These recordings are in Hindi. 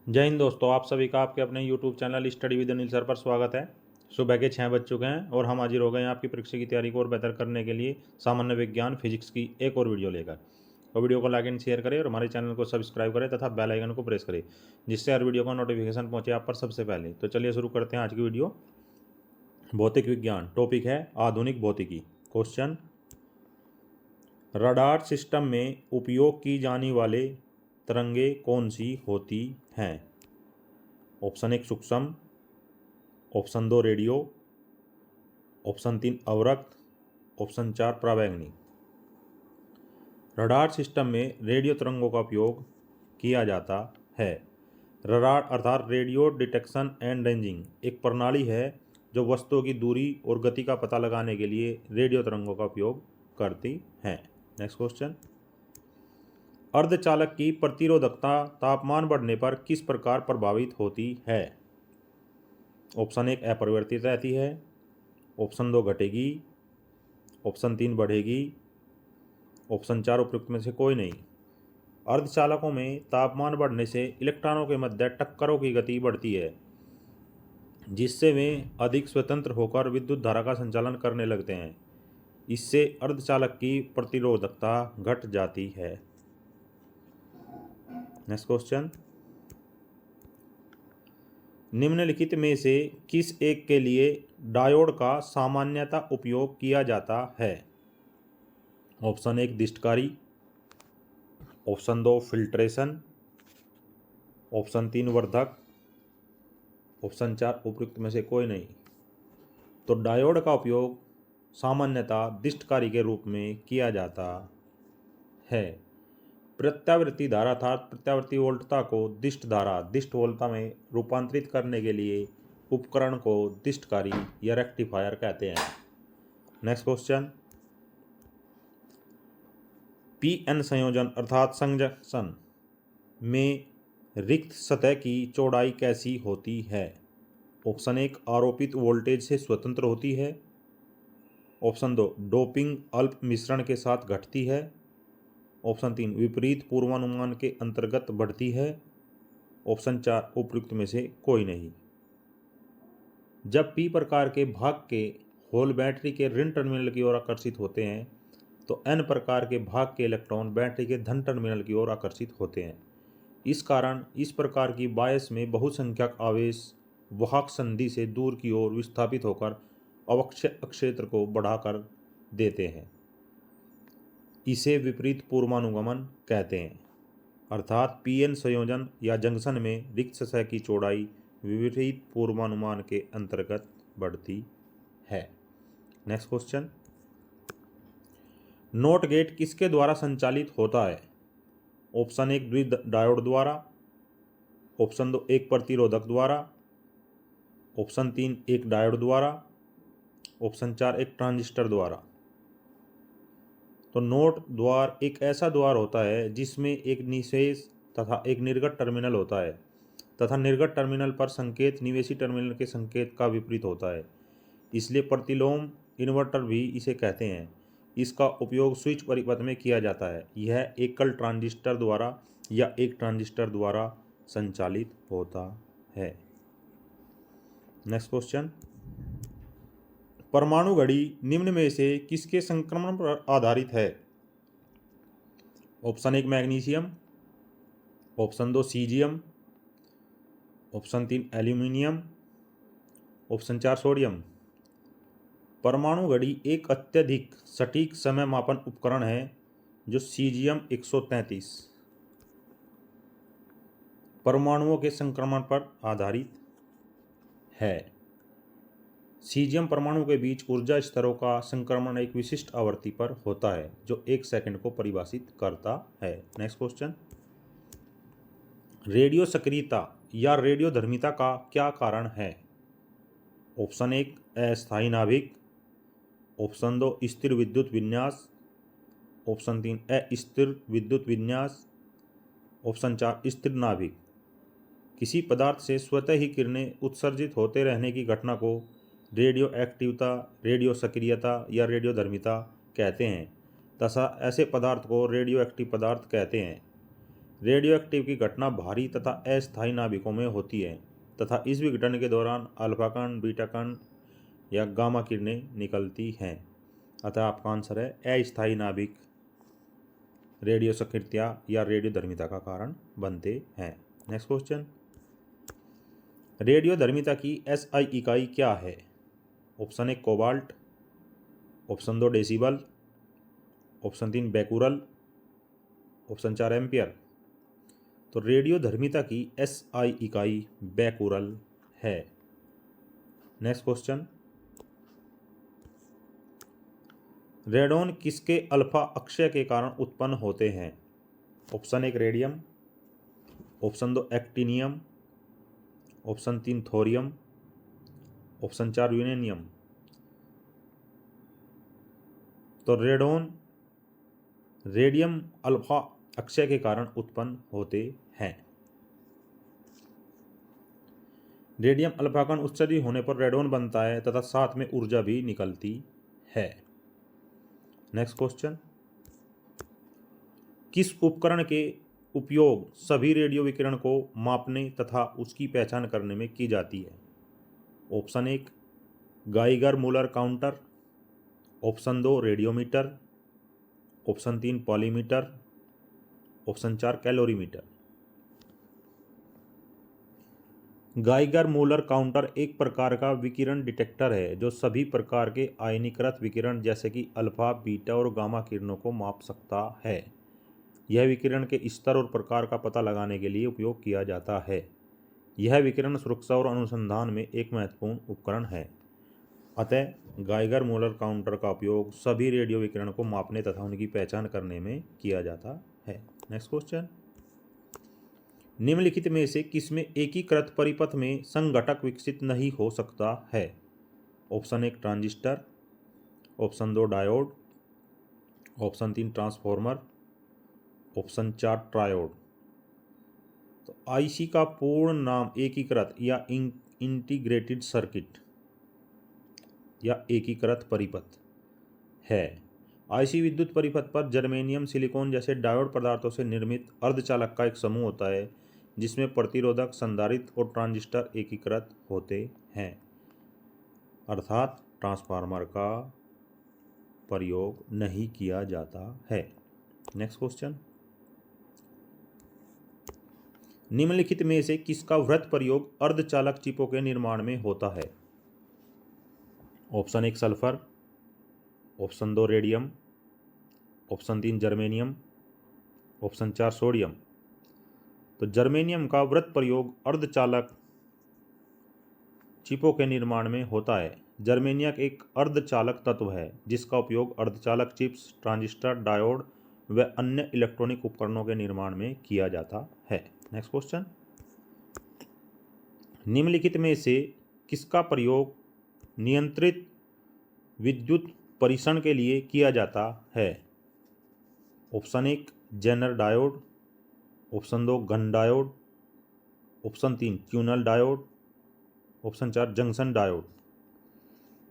जय हिंद दोस्तों, आप सभी का आपके अपने YouTube channel study with Anil sir पर स्वागत है। सुबह के 6 बज चुके हैं और हम हाजिर हो गए हैं आपकी परीक्षा की तैयारी को और बेहतर करने के लिए सामान्य विज्ञान फिजिक्स की एक और वीडियो लेकर। और वीडियो को लाइक एंड शेयर करें और हमारे चैनल को सब्सक्राइब करें तथा बेल आइकन को प्रेस करें, जिससे हर वीडियो का नोटिफिकेशन पहुंचे आप पर सबसे पहले। तो चलिए शुरू करते हैं आज की वीडियो। भौतिक विज्ञान, टॉपिक है आधुनिक भौतिकी। क्वेश्चन, रडार सिस्टम में उपयोग की जाने वाले तरंगें कौन सी होती हैं? ऑप्शन 1 सूक्ष्म, ऑप्शन 2 रेडियो, ऑप्शन 3 अवरक्त, ऑप्शन 4 पराबैंगनी। रडार सिस्टम में रेडियो तरंगों का उपयोग किया जाता है। रडार अर्थात रेडियो डिटेक्शन एंड रेंजिंग एक प्रणाली है जो वस्तुओं की दूरी और गति का पता लगाने के लिए रेडियो तरंगों का उपयोग करती है। नेक्स्ट क्वेश्चन, अर्धचालक की प्रतिरोधकता तापमान बढ़ने पर किस प्रकार प्रभावित होती है? ऑप्शन 1 अपरिवर्तित रहती है, ऑप्शन 2 घटेगी, ऑप्शन 3 बढ़ेगी, ऑप्शन 4 उपयुक्त में से कोई नहीं। अर्धचालकों में तापमान बढ़ने से इलेक्ट्रॉनों के मध्य टक्करों की गति बढ़ती है, जिससे वे अधिक स्वतंत्र होकर विद्युत धारा का संचालन करने लगते हैं। इससे अर्धचालक की प्रतिरोधकता घट जाती है। नेक्स्ट क्वेश्चन, निम्नलिखित में से किस एक के लिए डायोड का सामान्यतः उपयोग किया जाता है? ऑप्शन 1 दिष्टकारी, ऑप्शन 2 फिल्ट्रेशन, ऑप्शन 3 वर्धक, ऑप्शन 4 उपयुक्त में से कोई नहीं। तो डायोड का उपयोग सामान्यतः दिष्टकारी के रूप में किया जाता है। प्रत्यावर्ती धारा अर्थात प्रत्यावर्ती वोल्टता को दिष्ट धारा दिष्ट वोल्टता में रूपांतरित करने के लिए उपकरण को दिष्टकारी या रेक्टिफायर कहते हैं। नेक्स्ट क्वेश्चन, पीएन संयोजन अर्थात संजक्शन में रिक्त सतह की चौड़ाई कैसी होती है? ऑप्शन 1 आरोपित वोल्टेज से स्वतंत्र होती है, ऑप्शन 2 डोपिंग अल्प मिश्रण के साथ घटती है, ऑप्शन 3 विपरीत पूर्वानुमान के अंतर्गत बढ़ती है, ऑप्शन 4 उपयुक्त में से कोई नहीं। जब पी प्रकार के भाग के होल बैटरी के ऋण टर्मिनल की ओर आकर्षित होते हैं तो एन प्रकार के भाग के इलेक्ट्रॉन बैटरी के धन टर्मिनल की ओर आकर्षित होते हैं। इस कारण इस प्रकार की बायस में बहुसंख्यक आवेश वाहक संधि से दूर की ओर विस्थापित होकर अवक्षय क्षेत्र को बढ़ाकर देते हैं। इसे विपरीत पूर्वानुगमन कहते हैं, अर्थात पीएन संयोजन या जंक्शन में रिक्त सतह की चौड़ाई विपरीत पूर्वानुमान के अंतर्गत बढ़ती है। नेक्स्ट क्वेश्चन, नोट गेट किसके द्वारा संचालित होता है? ऑप्शन 1 द्वि डायोड द्वारा, ऑप्शन 2 एक प्रतिरोधक द्वारा, ऑप्शन 3 एक डायोड द्वारा, ऑप्शन 4 एक ट्रांजिस्टर द्वारा। तो नोट द्वार एक ऐसा द्वार होता है जिसमें एक निषेध तथा एक निर्गत टर्मिनल होता है तथा निर्गत टर्मिनल पर संकेत निवेशी टर्मिनल के संकेत का विपरीत होता है, इसलिए प्रतिलोम इन्वर्टर भी इसे कहते हैं। इसका उपयोग स्विच परिपथ में किया जाता है। यह एकल ट्रांजिस्टर द्वारा या एक ट्रांजिस्टर द्वारा संचालित होता है। नेक्स्ट क्वेश्चन, परमाणु घड़ी निम्न में से किसके संक्रमण पर आधारित है? Option 1 magnesium, option 2 caesium, option 3 aluminium, option 4 sodium. परमाणु घड़ी एक अत्यधिक सटीक समय मापन उपकरण है जो सीजियम 133 परमाणुओं के संक्रमण पर आधारित है। सीजियम परमाणु के बीच ऊर्जा स्तरों का संक्रमण एक विशिष्ट आवृत्ति पर होता है जो 1 सेकंड को परिभाषित करता है। नेक्स्ट क्वेश्चन, रेडियो सक्रियता या रेडियोधर्मिता का क्या कारण है? ऑप्शन 1 अस्थायी नाभिक, ऑप्शन 2 स्थिर विद्युत विन्यास, ऑप्शन 3 अस्थिर विद्युत विन्यास, ऑप्शन 4 स्थिर नाभिक। किसी पदार्थ से स्वतः ही किरणें उत्सर्जित होते रहने की घटना को रेडियो एक्टिवता, रेडियो सक्रियता या रेडियोधर्मिता कहते हैं तथा ऐसे पदार्थ को रेडियो एक्टिव पदार्थ कहते हैं। रेडियो एक्टिव की घटना भारी तथा अस्थायी नाभिकों में होती है तथा इस विघटन के दौरान अल्फा कण, बीटा कण या गामा किरणें निकलती हैं। अतः आपका आंसर है अस्थायी नाभिक रेडियो सक्रियता या रेडियोधर्मिता का कारण बनते हैं। नेक्स्ट क्वेश्चन, रेडियोधर्मिता की एसआई इकाई क्या है? Option 1 cobalt, option 2 decibel, option 3 Becquerel, option 4 ampere. तो रेडियोधर्मिता की एसआई इकाई बैकुरल है। नेक्स्ट क्वेश्चन, रेडॉन किसके अल्फा अक्षय के कारण उत्पन्न होते हैं? Option 1 radium, option 2 actinium, option 3 thorium, option 4 uranium. तो रेडॉन रेडियम अल्फा अक्षय के कारण उत्पन्न होते हैं। रेडियम अल्फा कण उत्सर्जित होने पर रेडॉन बनता है तथा साथ में ऊर्जा भी निकलती है। नेक्स्ट क्वेश्चन, किस उपकरण के उपयोग सभी रेडियो विकिरण को मापने तथा उसकी पहचान करने में की जाती है? Option 1 Geiger Muller counter, option 2 radiometer, option 3 polymeter, option 4 calorimeter. Geiger Muller counter एक प्रकार का विकिरण डिटेक्टर है जो सभी प्रकार के आयनीकृत विकिरण जैसे कि अल्फा, बीटा और गामा किरणों को माप सकता है। यह विकिरण के स्तर और प्रकार का पता लगाने के लिए उपयोग किया जाता है। यह विकिरण सुरक्षा और अनुसंधान में एक महत्वपूर्ण उपकरण है। अतः गाइगर मूलर काउंटर का उपयोग सभी रेडियो विकिरण को मापने तथा उनकी पहचान करने में किया जाता है। नेक्स्ट क्वेश्चन, निम्नलिखित में से किसमें एकीकृत परिपथ में संघटक विकसित नहीं हो सकता है? Option 1 transistor, option 2 diode, option 3 transformer, option 4 triode. तो आईसी का पूर्ण नाम एकीकृत या इंटीग्रेटेड सर्किट या एकीकृत परिपथ है। आईसी विद्युत परिपथ पर जर्मेनियम, सिलिकॉन जैसे डायोड पदार्थों से निर्मित अर्धचालक का एक समूह होता है जिसमें प्रतिरोधक, संधारित्र और ट्रांजिस्टर एकीकृत होते हैं, अर्थात ट्रांसफार्मर का प्रयोग नहीं किया जाता है। नेक्स्ट क्वेश्चन, निम्नलिखित में से किसका वृत्त प्रयोग अर्धचालक चिपों के निर्माण में होता है? Option 1 sulphur, option 2 radium, option 3 germanium, option 4 sodium. तो जर्मेनियम का वृत्त प्रयोग अर्धचालक चिपों के निर्माण में होता है। जर्मेनियम एक अर्धचालक तत्व है जिसका उपयोग अर्धचालक चिप्स, ट्रांजिस्टर, डायोड व अन्य इलेक्ट्रॉनिक उपकरणों के निर्माण में किया जाता है। नेक्स्ट क्वेश्चन, निम्नलिखित में से किसका प्रयोग नियंत्रित विद्युत परीक्षण के लिए किया जाता है? Option 1 zener diode, option 2 Gunn diode, option 3 tunnel diode, option 4 junction diode.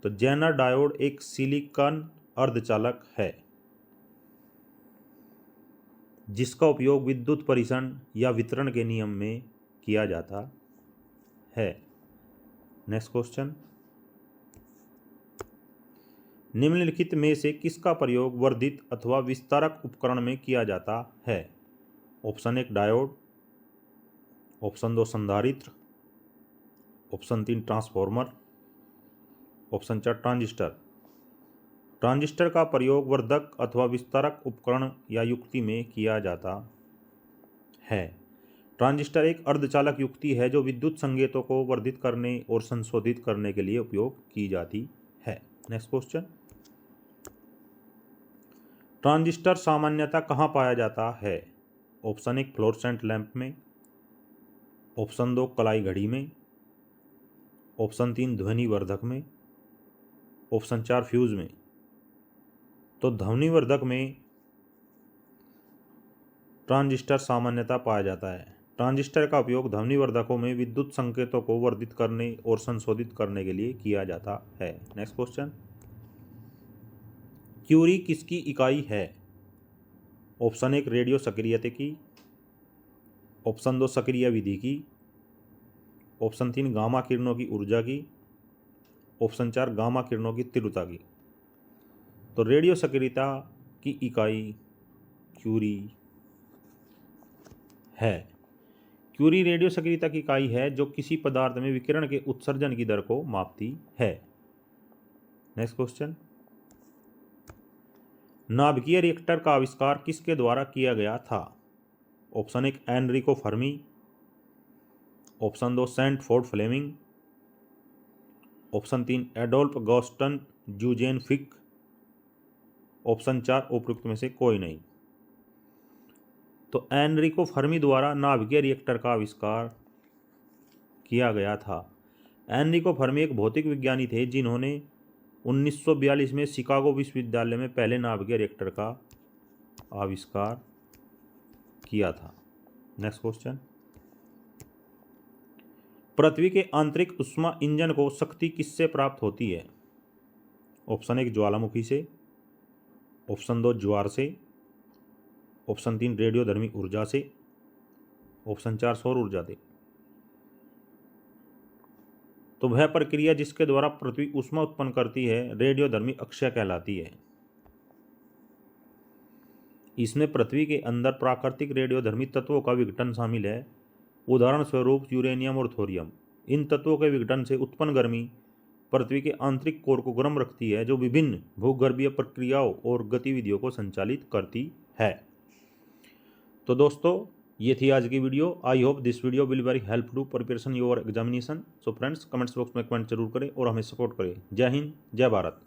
तो जेनर डायोड एक सिलिकॉन अर्धचालक है जिसका उपयोग विद्युत परीक्षण या वितरण के नियम में किया जाता है। नेक्स्ट क्वेश्चन, निम्नलिखित में से किसका प्रयोग वर्धित अथवा विस्तारक उपकरण में किया जाता है? ऑप्शन 1 डायोड, ऑप्शन 2 संधारित्र, option 3 transformer, option 4 transistor. Transistor का प्रयोग वर्धक अथवा विस्तारक उपकरण या युक्ति में किया जाता है। ट्रांजिस्टर एक अर्धचालक युक्ति है जो विद्युत संकेतों को वर्धित करने और संशोधित करने के लिए उपयोग की जाती है। नेक्स्ट क्वेश्चन, ट्रांजिस्टर सामान्यतः कहाँ पाया जाता है? ऑप्शन 1 फ्लोरोसेंट लैंप में, ऑप्शन 2 कलाई घड़ी में, ऑप्शन 3 ध्वनिवर्धक में, ऑप्शन 4 फ्यूज में। तो ध्वनिवर्धक में ट्रांजिस्टर सामान्यतः पाया जाता है। ट्रांजिस्टर का उपयोग ध्वनिवर्धकों में विद्युत संकेतों को वर्धित करने और संशोधित करने के लिए किया जाता है। नेक्स्ट क्वेश्चन, क्यूरी किसकी इकाई है? ऑप्शन 1 रेडियो सक्रियता की, ऑप्शन 2 सक्रिय विधि की, ऑप्शन 3 गामा किरणों की ऊर्जा की, ऑप्शन 4 गामा किरणों की तीव्रता की। तो रेडियो सक्रियता की इकाई क्यूरी है। क्यूरी रेडियो सक्रियता की इकाई है जो किसी पदार्थ में विकिरण के उत्सर्जन की दर को मापती है। नेक्स्ट क्वेश्चन, नाभिकीय रिएक्टर का आविष्कार किसके द्वारा किया गया था? Option 1 Enrico Fermi, option 2 Sandford Fleming, option 3 Adolf Gaston Eugen Fick, option 4 उपयुक्त में से कोई नहीं। तो एनरिको फर्मी द्वारा नाभिकीय रिएक्टर का आविष्कार किया गया था। एनरिको फर्मी एक भौतिक विज्ञानी थे जिन्होंने 1942 में शिकागो विश्वविद्यालय में पहले नाभिकीय रिएक्टर का आविष्कार किया था। नेक्स्ट क्वेश्चन, पृथ्वी के आंतरिक ऊष्मा इंजन को शक्ति किससे प्राप्त होती है? ऑप्शन 1 ज्वालामुखी से, ऑप्शन 2 ज्वार से, ऑप्शन 3 रेडियोधर्मी ऊर्जा से, ऑप्शन 4 सौर ऊर्जा से। तो वह प्रक्रिया जिसके द्वारा पृथ्वी ऊष्मा उत्पन्न करती है रेडियोधर्मी अक्षय कहलाती है। इसमें पृथ्वी के अंदर प्राकृतिक रेडियोधर्मी तत्वों का विघटन शामिल है। उदाहरण स्वरूप यूरेनियम और थोरियम। इन तत्वों के विघटन से उत्पन्न गर्मी पृथ्वी के आंतरिक कोर को गर्म रखती है, जो विभिन्न भूगर्भीय प्रक्रियाओं और गतिविधियों को संचालित करती है। तो दोस्तों, ये थी आज की video. I hope this video will very help to preparation your examination. So friends, comments box में कमेंट जरूर करें और हमें सपोर्ट करें। जय हिंद, जय भारत।